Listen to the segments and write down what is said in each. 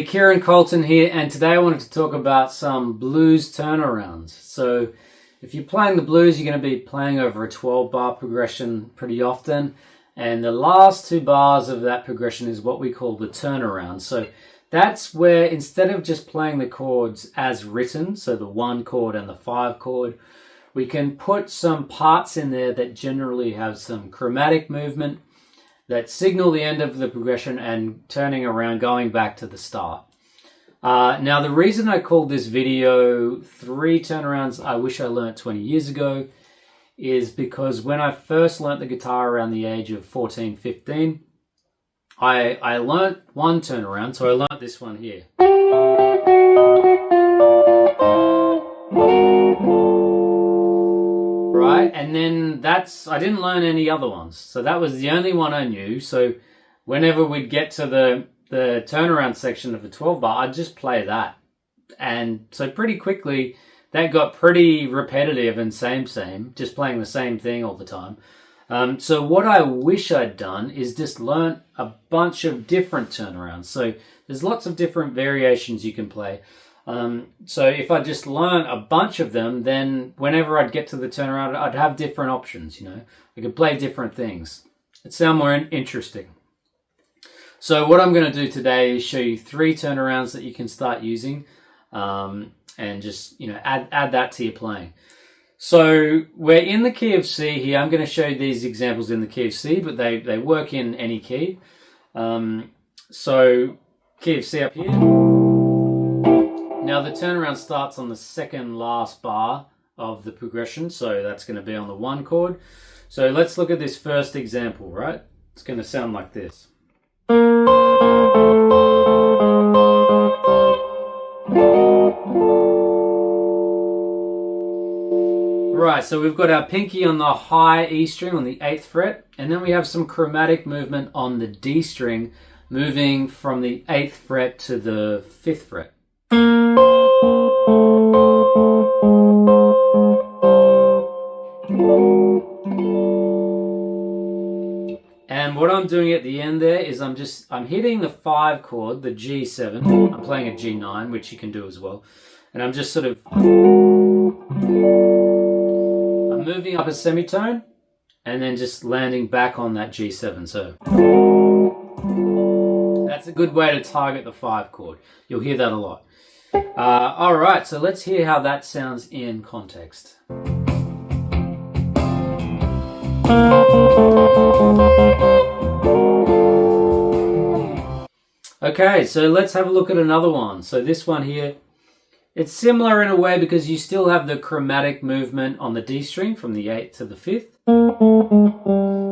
Kieran Colton here, and today I wanted to talk about some blues turnarounds. So if you're playing the blues, you're going to be playing over a 12-bar progression pretty often, and the last two bars of that progression is what we call the turnaround. So that's where instead of just playing the chords as written, so the 1 chord and the 5 chord, we can put some parts in there that generally have some chromatic movement that signal the end of the progression and turning around, going back to the start. Now, the reason I called this video 3 turnarounds I wish I learnt 20 years ago is because when I first learnt the guitar around the age of 14, 15, I learnt one turnaround, so I learnt this one here. Right, and then I didn't learn any other ones, so that was the only one I knew. So whenever we'd get to the turnaround section of the 12 bar, I'd just play that, and so pretty quickly that got pretty repetitive and same, just playing the same thing all the time. So what I wish I'd done is just learn a bunch of different turnarounds. So there's lots of different variations you can play. So if I just learn a bunch of them, then whenever I'd get to the turnaround, I'd have different options, you know. I could play different things. It'd sound more interesting. So what I'm going to do today is show you 3 turnarounds that you can start using, and just, you know, add that to your playing. So we're in the key of C here. I'm going to show you these examples in the key of C, but they work in any key. So key of C up here. Now the turnaround starts on the second last bar of the progression, so that's going to be on the 1 chord. So let's look at this first example, right? It's going to sound like this. Right, so we've got our pinky on the high E string on the 8th fret, and then we have some chromatic movement on the D string, moving from the 8th fret to the 5th fret. And what I'm doing at the end there is I'm hitting the 5 chord, the G7. I'm playing a G9, which you can do as well. And I'm just sort of moving up a semitone and then just landing back on that G7. So that's a good way to target the 5 chord. You'll hear that a lot. All right, so let's hear how that sounds in context. Okay, so let's have a look at another one. So this one here, it's similar in a way because you still have the chromatic movement on the D string from the 8th to the 5th.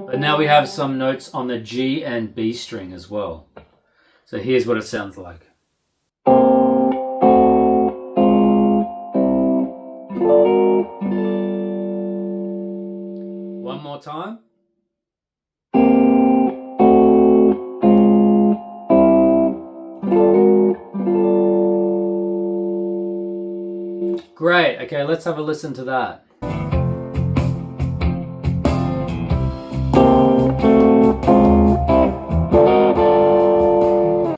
But now we have some notes on the G and B string as well. So here's what it sounds like. One more time. Great, okay, let's have a listen to that.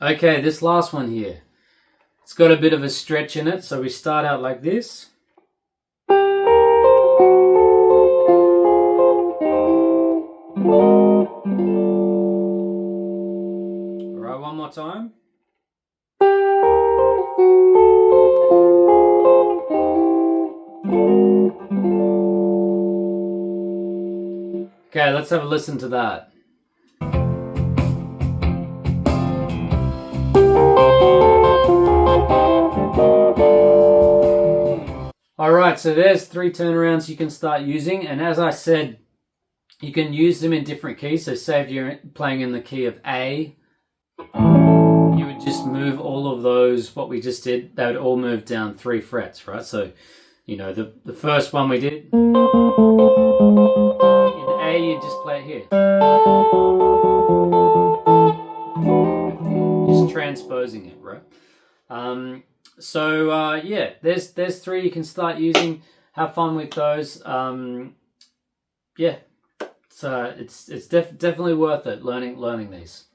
Okay, this last one here, it's got a bit of a stretch in it, so we start out like this. All right, one more time. Okay, let's have a listen to that. Alright, so there's 3 turnarounds you can start using, and as I said, you can use them in different keys. So say if you're playing in the key of A, you would just move all of those, what we just did, they would all move down 3 frets, right? So, you know, the first one we did, in A, you just play it here. Just transposing it, right? Yeah, there's 3 you can start using. Have fun with those. Yeah, it's definitely worth it learning these.